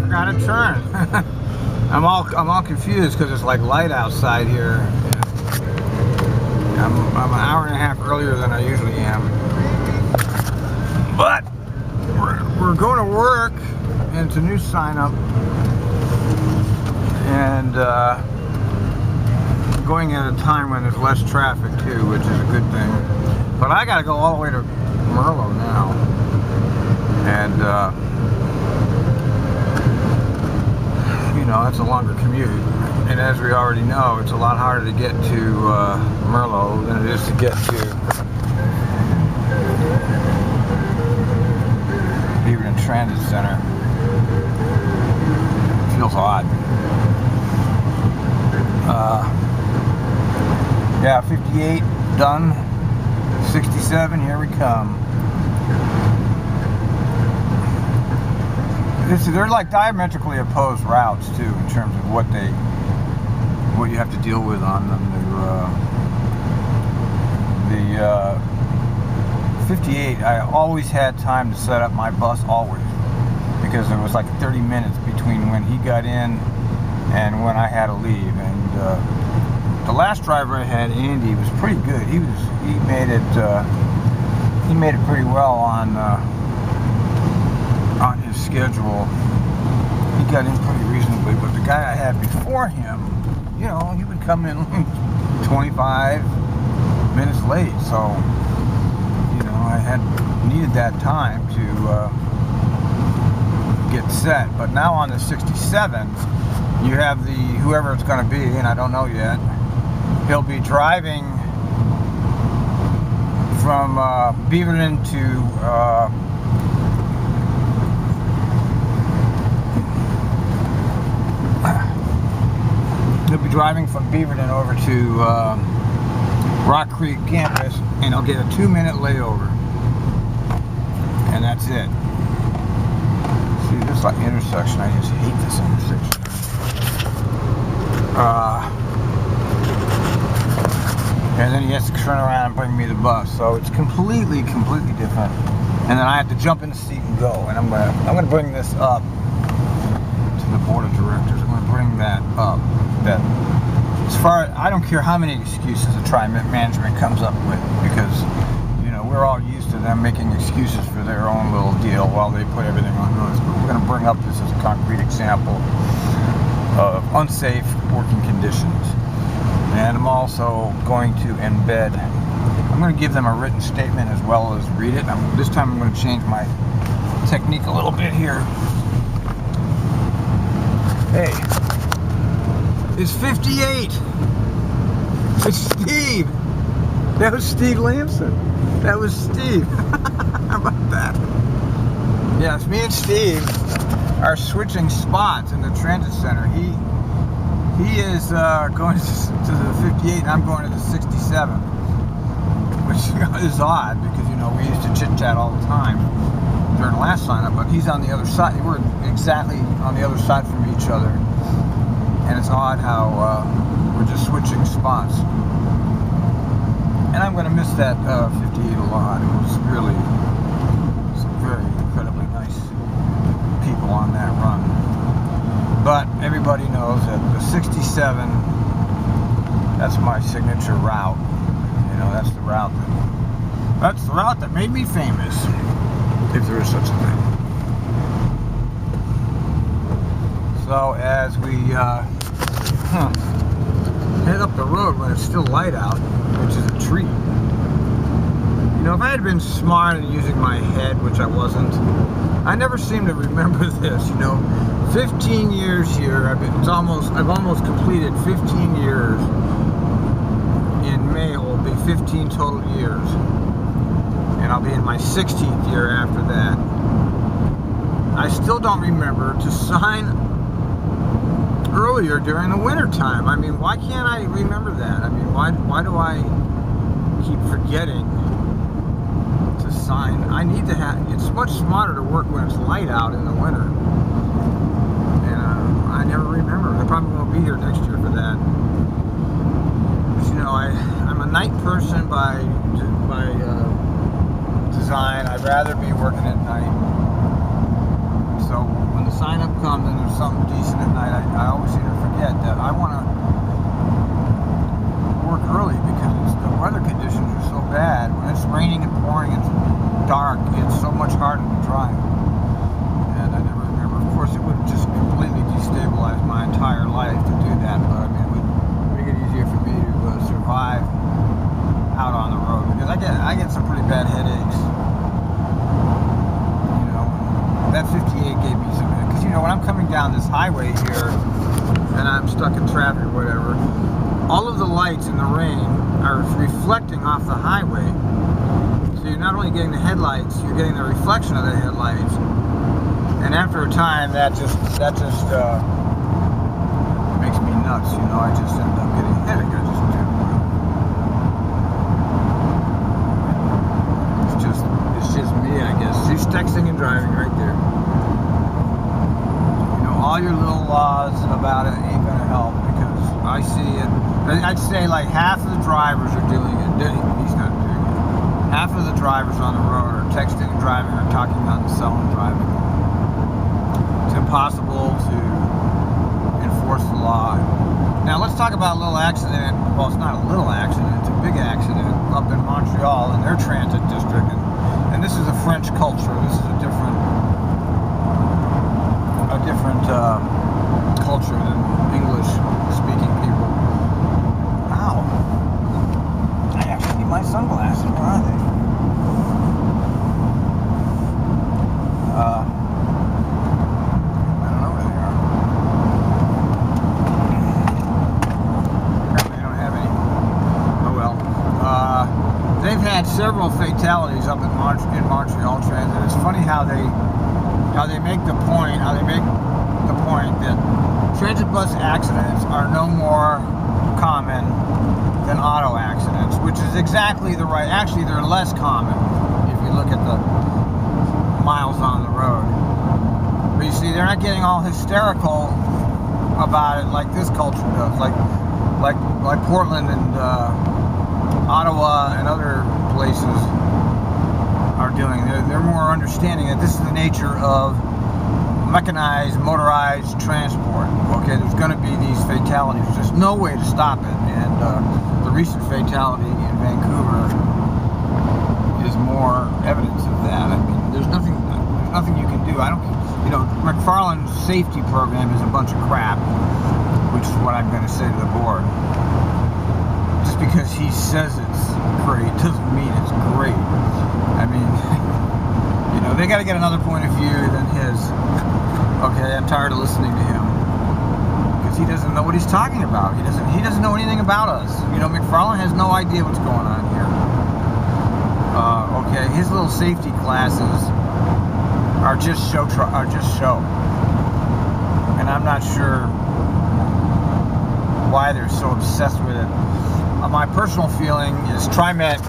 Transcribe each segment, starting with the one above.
Got to turn. I'm all confused because it's like light outside here. I'm an hour and a half earlier than I usually am. But we're going to work, and it's a new sign up, and going at a time when there's less traffic too, which is a good thing. But I got to go all the way to Merlo now, and you know, that's a longer commute. And as we already know, it's a lot harder to get to Merlo than it is to get to Beaverton Transit Center. It feels odd. Yeah, 58 done. 67, here we come. They're like diametrically opposed routes too, in terms of what you have to deal with on them. The 58, I always had time to set up my bus, always, because there was like 30 minutes between when he got in and when I had to leave. And the last driver I had, Andy, was pretty good. He made it pretty well on his schedule. He got in pretty reasonably, but the guy I had before him, you know, he would come in 25 minutes late. So, you know, I needed that time to get set. But now on the 67s, you have whoever it's going to be, and I don't know yet. He'll be driving from Beaverton to over to Rock Creek campus, and I'll get a 2-minute layover, and that's it. See, this like intersection, I just hate this intersection. And then he has to turn around and bring me the bus, so it's completely different. And then I have to jump in the seat and go. And I'm gonna bring this up to the board of directors. I'm gonna bring that up. That as far, I don't care how many excuses the Tri-Met management comes up with, because you know we're all used to them making excuses for their own little deal while they put everything on us. But we're gonna bring up this as a concrete example of unsafe working conditions. And I'm also going to embed, I'm going to give them a written statement as well as read it. This time I'm going to change my technique a little bit here. Hey, it's 58. It's Steve. That was Steve Lamson. That was Steve. How about that? Yes, me and Steve are switching spots in the transit center. He is going to the 58 and I'm going to the 67, which is odd because, you know, we used to chit-chat all the time during the last sign-up, but he's on the other side. We're exactly on the other side from each other, and it's odd how we're just switching spots. And I'm going to miss that 58 a lot. It was really some very incredibly nice people on that run. But everybody knows that the 67, that's my signature route. You know, that's the route that made me famous, if there is such a thing. So as we head up the road when it's still light out, which is a treat. You know, if I had been smart and using my head, which I wasn't, I never seem to remember this, you know. 15 years here. I've almost completed 15 years. In May it will be 15 total years, and I'll be in my 16th year after that. I still don't remember to sign earlier during the winter time. I mean, why can't I remember that? I mean, why do I keep forgetting to sign? I need to have. It's much smarter to work when it's light out in the winter. I never remember. I probably won't be here next year for that. But, you know, I'm a night person by sign. I'd rather be working at night. So when the sign up comes and there's something decent at night, I always seem to forget that I want to work early because the weather conditions are so bad. When it's raining and pouring and dark, it's so much harder to drive. And I never remember. Of course, it would just completely destabilize my entire life to do that, but I mean, it would make it easier for me to survive out on the road because I get some pretty bad headaches. You know, that 58 gave me some, because you know when I'm coming down this highway here and I'm stuck in traffic or whatever, all of the lights in the rain are reflecting off the highway. So you're not only getting the headlights, you're getting the reflection of the headlights. And after a time, that just makes me nuts. You know, I just end up getting a headache. It's just me, I guess. She's texting and driving right there. You know, all your little laws about it ain't gonna help because I see it. I'd say like half of the drivers are doing it. He's not doing it. Half of the drivers on the road are texting and driving or talking on the cell and driving. It's impossible to enforce the law. Now let's talk about a little accident. Well, it's not a little accident, it's a big accident up in Montreal in their transit district. And this is a French culture. This is a different culture than English-speaking people. Ow! I actually need my sunglasses. Where are they? I don't know where they are. Apparently, I don't have any. Oh well. They've had several fatalities up in Montreal Transit. It's funny how they make the point that transit bus accidents are no more common than auto accidents, which is exactly the right. Actually, they're less common if you look at the miles on the road. But you see, they're not getting all hysterical about it like this culture does, like Portland and Ottawa and other places are doing. They're more understanding that this is the nature of mechanized, motorized transport. Okay, there's going to be these fatalities. There's no way to stop it. And the recent fatality in Vancouver is more evidence of that. I mean, there's nothing you can do. McFarland's safety program is a bunch of crap, which is what I'm going to say to the board. Just because he says it's great doesn't mean it's great. I mean, you know, they got to get another point of view than his. Okay, I'm tired of listening to him because he doesn't know what he's talking about. He doesn't know anything about us. You know, McFarland has no idea what's going on here. Okay, his little safety classes are just show, and I'm not sure why they're so obsessed with it. My personal feeling is TriMet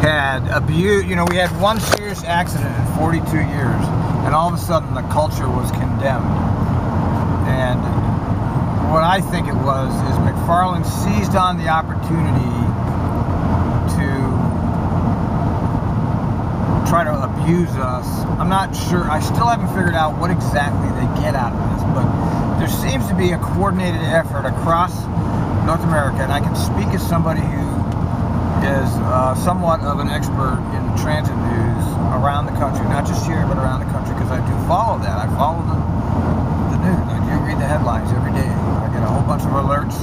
had abused. You know, we had one serious accident in 42 years, and all of a sudden the culture was condemned. And what I think it was is McFarland seized on the opportunity to try to abuse us. I'm not sure. I still haven't figured out what exactly they get out of this, but there seems to be a coordinated effort across North America, and I can speak as somebody who is somewhat of an expert in transit news around the country, not just here, but around the country, because I do follow that. I follow the news. I do read the headlines every day. I get a whole bunch of alerts,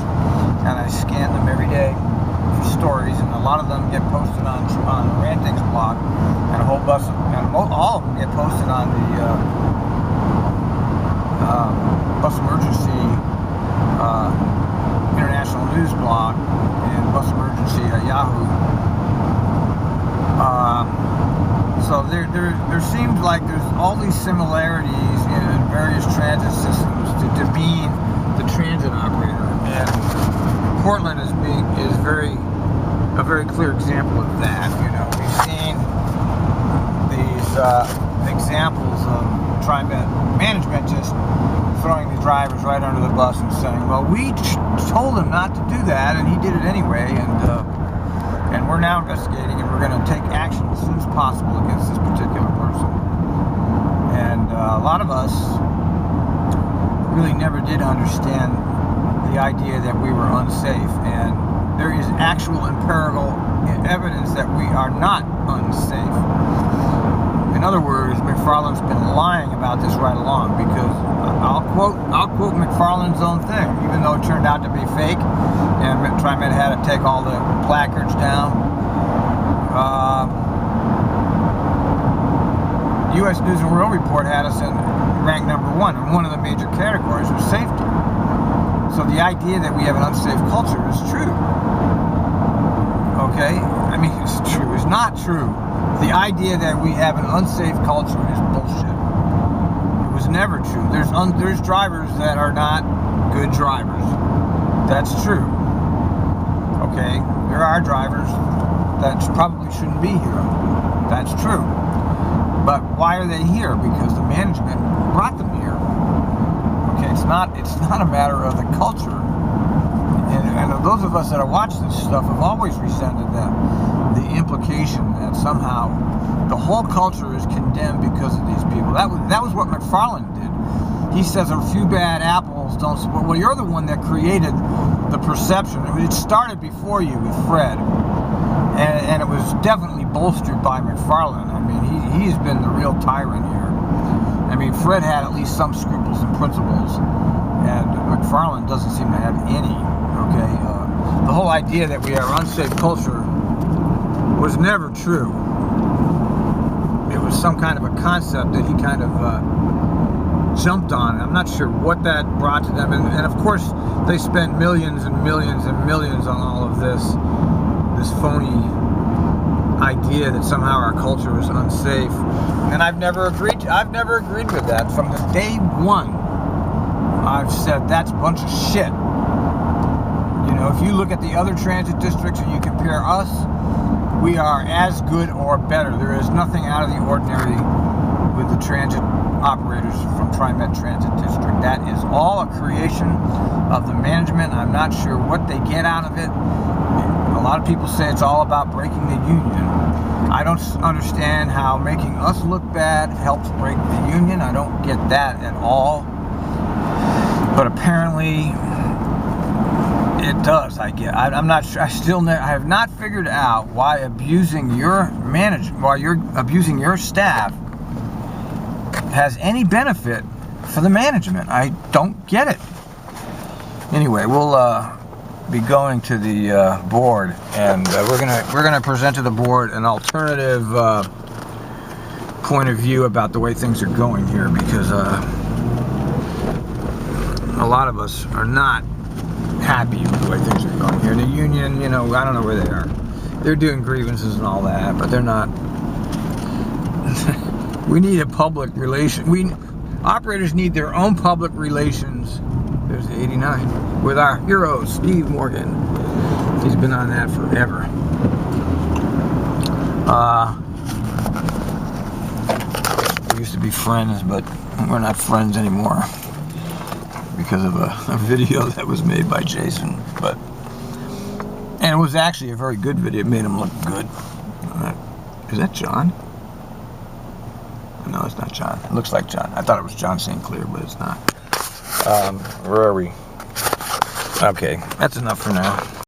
and I scan them every day for stories, and a lot of them get posted on Ranting's blog, and a whole bunch, all of them get posted on the Bus Emergency International News blog and Bus Emergency at Yahoo. So there seems like there's all these similarities in various transit systems to demean the transit operator, and Portland is a very clear example of that. You know, we've seen these examples of TriMet management just throwing the drivers right under the bus and saying, well, we told him not to do that, and he did it anyway, and we're now investigating, and we're going to take action possible against this particular person. And a lot of us really never did understand the idea that we were unsafe, and there is actual empirical evidence that we are not unsafe. In other words, McFarland's been lying about this right along, because I'll quote McFarland's own thing, even though it turned out to be fake, and TriMet had to take all the placards down. U.S. News and World Report had us in ranked number 1, and one of the major categories was safety. So the idea that we have an unsafe culture is true. Okay? I mean, it's true. It's not true. The idea that we have an unsafe culture is bullshit. It was never true. There's drivers that are not good drivers. That's true. Okay? There are drivers that probably shouldn't be here. That's true. But why are they here? Because the management brought them here. Okay, it's not a matter of the culture. And those of us that have watched this stuff have always resented the implication that somehow the whole culture is condemned because of these people. That was what McFarland did. He says a few bad apples don't support. Well, you're the one that created the perception. It started before you with Fred. And it was definitely bolstered by McFarland. I mean, he's been the real tyrant here. I mean, Fred had at least some scruples and principles, and McFarland doesn't seem to have any. Okay, the whole idea that we are unsafe culture was never true. It was some kind of a concept that he kind of jumped on. I'm not sure what that brought to them, and of course they spent millions and millions and millions on all of this phony idea that somehow our culture is unsafe, and I've never agreed with that. From the day one, I've said that's a bunch of shit. You know, if you look at the other transit districts and you compare us, we are as good or better. There is nothing out of the ordinary with the transit operators from TriMet Transit District. That is all a creation of the management. I'm not sure what they get out of it. A lot of people say it's all about breaking the union. I don't understand how making us look bad helps break the union. I don't get that at all. But apparently it does. I'm not sure. I have not figured out why abusing your while you're abusing your staff has any benefit for the management. I don't get it. Anyway, we'll be going to the board, and we're gonna present to the board an alternative point of view about the way things are going here, because a lot of us are not happy with the way things are going here. The union, you know, I don't know where they are. They're doing grievances and all that, but they're not. We need a public relation. Operators need their own public relations. There's the 89 with our hero, Steve Morgan. He's been on that forever. We used to be friends, but we're not friends anymore because of a video that was made by Jason. And it was actually a very good video. It made him look good. Is that John? No, it's not John. It looks like John. I thought it was John St. Clair, but it's not. Where are we? Okay, that's enough for now.